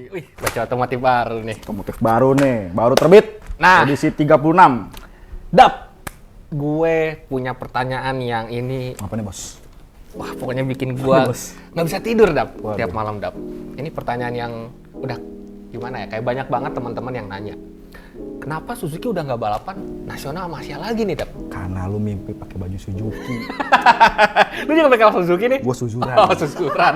Wih, baca otomotif baru nih. Otomotif baru nih, baru terbit. Nah. Edisi 36. Dap, gue punya pertanyaan yang ini, Apa nih, Bos? wah pokoknya bikin gue Bos. nggak bisa tidur, Dap, Waduh. tiap malam, Dap. Ini pertanyaan yang udah gimana ya, kayak banyak banget teman-teman yang nanya. Kenapa Suzuki udah nggak balapan nasional sama Asia lagi nih, Dap? Karena lu mimpi pakai baju Suzuki. Lu juga pakai Suzuki nih? Gua suzuran. Oh, suzuran.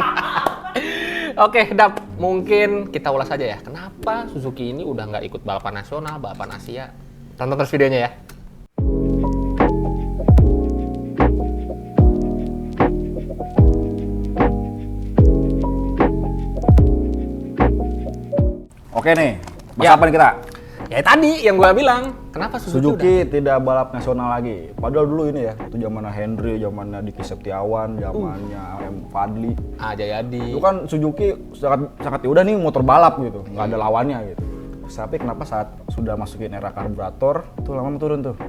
Oke, Dap, mungkin kita ulas aja ya. Kenapa Suzuki ini udah nggak ikut balapan nasional, balapan Asia? Tonton terus videonya ya. Oke nih, bahas Ya. apa nih kita? Ya tadi yang gue bilang, kenapa Suzuki, Suzuki tidak balap nasional lagi. Padahal dulu ini ya, itu zamannya Henry, zamannya Diki Septiawan, zamannya M. Fadli. udah Jayadi? Itu kan Suzuki sangat ya udah nih motor balap gitu, nggak ada lawannya gitu. Tapi kenapa saat sudah masukin era karburator itu lama turun tuh.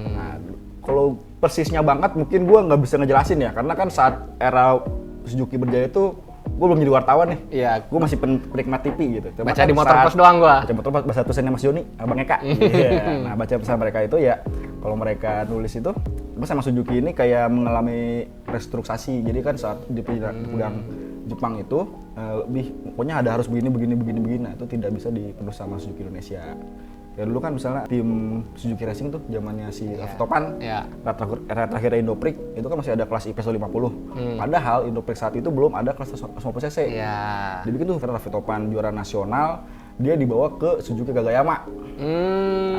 Nah, kalau persisnya banget mungkin gua nggak bisa ngejelasin ya, karena kan saat era Suzuki berjaya itu gue belum jadi wartawan nih. Iya. Gue masih penikmat TV gitu. Cuma Baca kan di Motor saat- Pos doang gua. Baca motor bahasa tulisannya Mas Joni, Abang Eka. Iya. Nah, baca pesan mereka itu ya, kalau mereka nulis itu, gue sama Suzuki ini kayak mengalami restrukturisasi. Jadi kan saat dipegang Jepang itu lebih pokoknya harus begini. Nah, itu tidak bisa dipenuhi sama Suzuki Indonesia. Ya dulu kan misalnya tim Suzuki Racing tuh zamannya si Raffi Topan, Iya. era terakhir Indoprix itu kan masih ada kelas IP 150. Padahal Indoprix saat itu belum ada kelas 150 cc. Iya. Dibikin tuh karena Raffi Topan juara nasional, dia dibawa ke Suzuki Kagayama.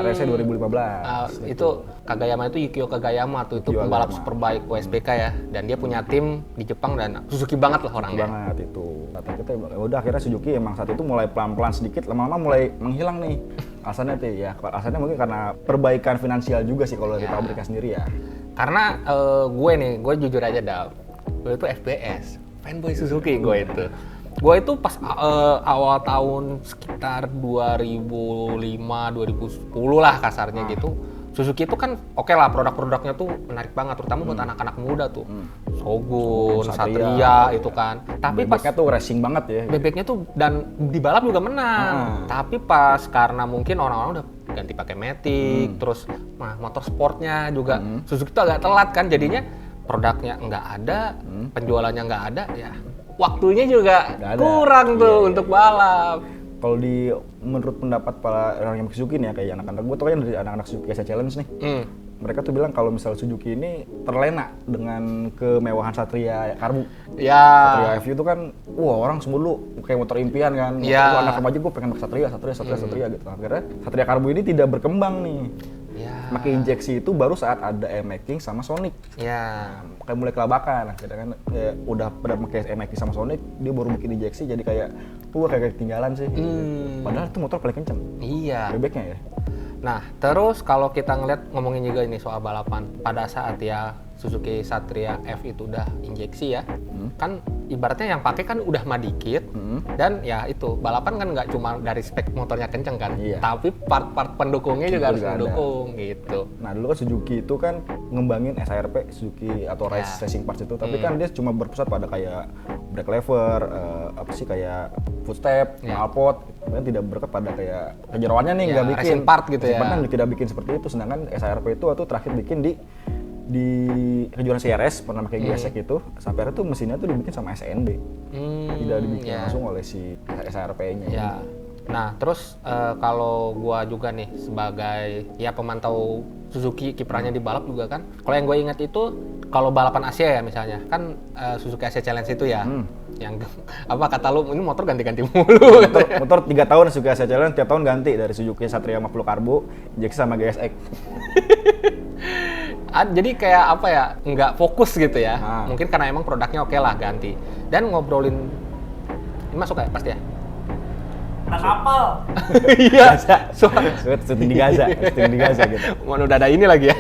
RSC 2015. Itu Kagayama itu Yukio Kagayama tuh, itu Yukio pembalap Kagayama. superbike WSBK ya, dan dia punya tim di Jepang dan Suzuki banget lah orangnya. Banget itu. Kata kita ya udah akhirnya Suzuki emang saat itu mulai pelan-pelan sedikit, lama-lama mulai menghilang nih. Alasannya tuh ya, alasannya mungkin karena perbaikan finansial juga sih kalau dari pabriknya sendiri ya. Karena gue jujur aja, Dap, gue itu FBS, fanboy Suzuki gue itu. Gue itu pas awal tahun sekitar 2005-2010 lah kasarnya gitu. Suzuki itu kan oke lah, produk-produknya tuh menarik banget, terutama buat anak-anak muda tuh. Shogun, Satria itu kan. Tapi pas Bebeknya tuh racing banget ya. bebeknya tuh dan di balap juga menang. Tapi pas karena mungkin orang-orang udah ganti pakai Matic, terus motor sportnya juga Suzuki tuh agak telat kan, jadinya produknya nggak ada, penjualannya nggak ada, ya waktunya juga Nggak ada. kurang tuh Iya. untuk balap. Kalau menurut pendapat para orang yang Suzuki nih ya, kayak anak-anak gue tuh kan dari anak-anak Suzuki Asia Challenge nih. Mereka tuh bilang kalau misal Suzuki ini terlena dengan kemewahan Satria Karbu. Ya, Satria FU itu kan, wah orang semua dulu kayak motor impian kan. Iya. Wah, anak remaja gue pengen pakai Satria gitu. Akhirnya Satria Karbu ini tidak berkembang nih. ya, Pakai injeksi itu baru saat ada E-Making sama Sonic. ya. Kayak mulai kelabakan, akhirnya kan udah pada pakai E-Making sama Sonic, dia baru bikin injeksi jadi kayak, wah kayak ketinggalan sih. Padahal itu motor paling kenceng, Iya. bebeknya ya. Nah, terus kalau kita ngomongin juga ini soal balapan, pada saat ya Suzuki Satria F itu udah injeksi ya, kan ibaratnya yang pakai kan udah mah dikit, dan ya itu balapan kan nggak cuma dari spek motornya kenceng kan, Iya. tapi part-part pendukungnya juga harus Juga ada. mendukung gitu. Nah dulu kan Suzuki itu kan ngembangin SARP, Suzuki atau Ya. Racing Parts itu, tapi kan dia cuma berpusat pada kayak brake lever, apa sih kayak footstep, Ya. knalpot, kan tidak berkat pada kayak kejeroannya nih Ya, nggak bikin. racing part gitu Racing ya. part kan tidak bikin seperti itu, sedangkan SARP itu waktu terakhir bikin di kejuaraan CRS pernah pakai gesek itu, sampai akhirnya tuh mesinnya tuh dibikin sama SNB, tidak dibikin ya. langsung oleh si SARP-nya. Ya. Nah, terus kalau gua juga nih sebagai ya pemantau Suzuki, kiprahnya di balap juga kan. Kalau yang gue ingat itu kalau balapan Asia ya misalnya, kan Suzuki Asia Challenge itu ya. Yang apa kata lu, ini motor ganti-ganti mulu. Motor 3 tahun Suzuki Asia Challenge, tiap tahun ganti dari Suzuki Satria 50 Karbo, injeksi sama GSX. Jadi kayak apa ya, nggak fokus gitu ya. Ah. Mungkin karena emang produknya oke lah ganti. Dan ngobrolin, ini masuk ya pasti ya? Udah kapal. Iya. Syuting di Gaza gitu. Mana udah ada ini lagi ya.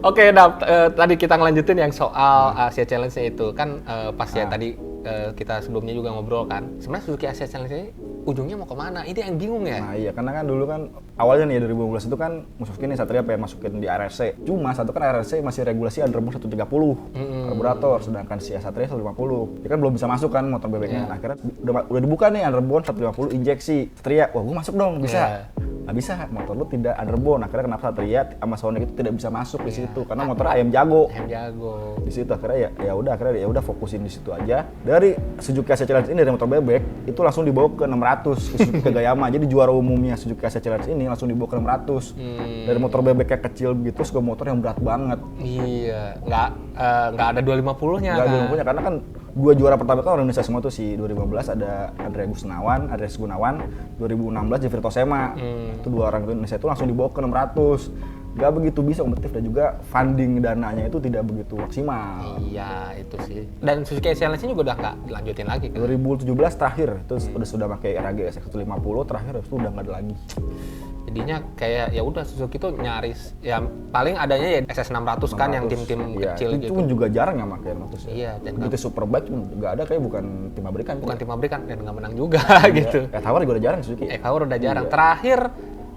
Oke, Dap, tadi kita ngelanjutin yang soal Asia Challenge-nya itu kan pas ya tadi kita sebelumnya juga ngobrol kan. Sebenarnya Suzuki Asia Challenge ini ujungnya mau kemana? Ini yang bingung ya. Nah iya, karena kan dulu kan awalnya nih 2015 itu kan masukin nih Satria pengen masukin di RRC. Cuma satu kan RRC masih regulasi underbone 130 karburator, sedangkan si Satria 150. Dia kan belum bisa masuk kan motor bebeknya. Nah, akhirnya udah dibuka nih underbone 150 injeksi. Satria, wah gua masuk dong, bisa. Nggak bisa, motor lu tidak underbone. Akhirnya kenapa Satria sama Sonic itu tidak bisa masuk di situ? Karena motor ayam jago. Ayam jago. Di situ akhirnya ya udah fokusin di situ aja. Dari Suzuki AC Challenge ini dari motor bebek itu langsung dibawa ke 600 ke Suzuki Kagayama. Jadi juara umumnya Suzuki AC Challenge ini langsung dibawa ke 600. Dari motor bebek kayak kecil begitu ke motor yang berat banget. Iya, nggak ada 250-nya Nggak kan. 250-nya karena kan dua juara pertama kan orang Indonesia semua tuh si 2015 ada Andreas Gunawan, 2016 Jeffrey Tosema. Itu dua orang Indonesia itu langsung dibawa ke 600. Gak begitu bisa kompetitif dan juga funding dananya itu tidak begitu maksimal. Iya, itu sih. Dan Suzuki Challenge juga udah nggak dilanjutin lagi kan. 2017 terakhir itu sudah pakai RAG SX150 terakhir itu udah nggak ada lagi. Jadinya kayak ya udah Suzuki tuh nyaris ya paling adanya ya SS600 kan yang tim-tim Iya, kecil itu gitu. pun juga jarang yang pakai 600 ya. Iya, dan Begitu Superbike pun nggak ada, kayak bukan tim pabrikan. bukan tim pabrikan dan nggak menang juga gitu. Tower juga udah jarang Suzuki. Power udah jarang. Iya. Terakhir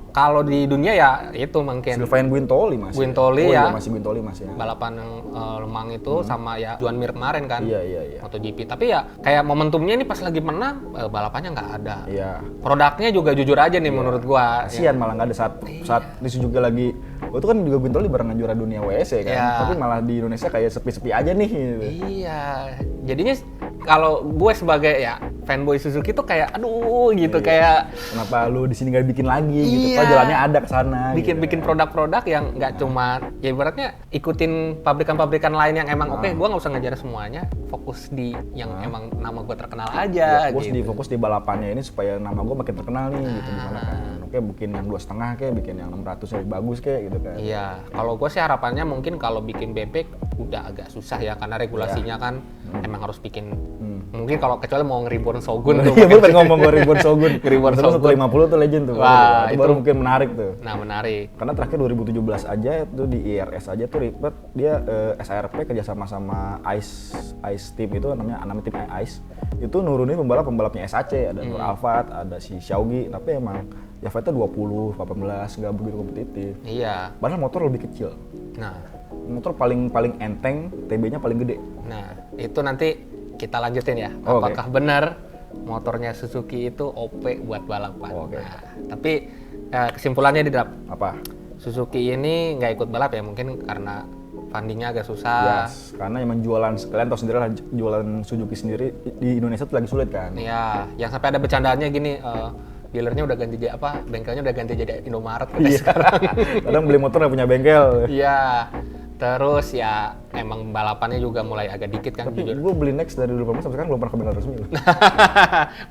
kalau di dunia ya itu mungkin Sylvain Guintoli masih. Guintoli oh, ya. Iya, masih Guintoli masih ya. balapan yang Lemang itu sama ya Juan Mir kemarin kan. Iya. MotoGP. Tapi ya kayak momentumnya ini pas lagi menang balapannya nggak ada. Iya. Produknya juga jujur aja nih menurut gua. Kasian malah nggak ada saat di Suzuki lagi. Itu kan juga Guintoli barengan juara dunia WEC kan. Iya. Tapi malah di Indonesia kayak sepi-sepi aja nih. Gitu. Iya. Jadinya kalau gue sebagai ya fanboy Suzuki tuh kayak aduh gitu kayak Kenapa lu di sini nggak bikin lagi gitu? Iya. Padahal jalannya ada ke sana. bikin produk-produk yang nggak cuma ya ibaratnya ikutin pabrikan-pabrikan lain yang emang oke gue nggak usah ngejar semuanya, fokus di yang emang nama gue terkenal aja gitu. Fokus di balapannya ini supaya nama gue makin terkenal nih gitu gimana kan. Oke, bikin yang 2,5 kayak, bikin yang 600 yang bagus kayak gitu kan. Iya, kalau gue sih harapannya mungkin kalau bikin bebek udah agak susah ya karena regulasinya kan emang harus bikin mungkin kalau kecuali mau nge-reborn Shogun tuh. Iya, gue pengen ngomong gue Reborn Shogun. Reborn Shogun Shogun. 150 tuh legend tuh. Wah, itu baru mungkin menarik tuh. Nah, menarik. Karena terakhir 2017 aja itu di IRS aja tuh ribet, dia SARP kerjasama sama Ice Team itu namanya tim Ice itu nurunin pembalapnya SAC, ada Nur Alfat, ada si Xiaogi, tapi emang ya fightnya 20, 18, nggak begitu kompetitif. Iya. Padahal motor lebih kecil. Nah, Motor paling enteng, TB-nya paling gede. Nah, itu nanti kita lanjutin ya. Oh, Apakah benar motornya Suzuki itu OP buat balapan? Oke. Nah, tapi kesimpulannya di Drap, Apa? Suzuki ini nggak ikut balap ya mungkin karena fundingnya agak susah. Yes, karena emang jualan, kalian tahu sendiri lah, jualan Suzuki sendiri di Indonesia tuh lagi sulit kan. Iya, yang sampai ada bercandaannya gini, dealernya udah ganti jadi apa? Bengkelnya udah ganti jadi Indomaret katanya Iya. sekarang. Kadang beli motor nggak punya bengkel. Iya. Terus ya emang balapannya juga mulai agak dikit kan Tapi jujur. gue beli Next dari 2015 sampai sekarang belum pernah ke bengkel resmi loh.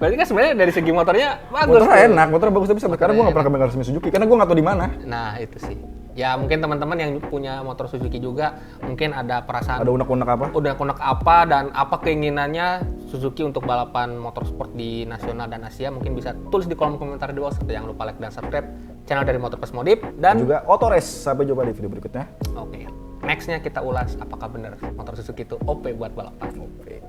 Berarti kan sebenarnya dari segi motornya bagus. Motornya tuh. enak, motornya bagus, tapi sampai sekarang gue nggak pernah ke bengkel resmi Suzuki karena gue nggak tahu di mana. Nah itu sih. Ya mungkin teman-teman yang punya motor Suzuki juga mungkin ada perasaan Ada unek-unek apa? udah konek apa dan apa keinginannya Suzuki untuk balapan motorsport di nasional dan Asia, mungkin bisa tulis di kolom komentar di bawah. Jangan lupa like dan subscribe channel dari Motor Plus Modif dan Juga Autores. Sampai jumpa di video berikutnya. oke. Nextnya kita ulas apakah benar motor Suzuki itu OP buat balapan. Oke.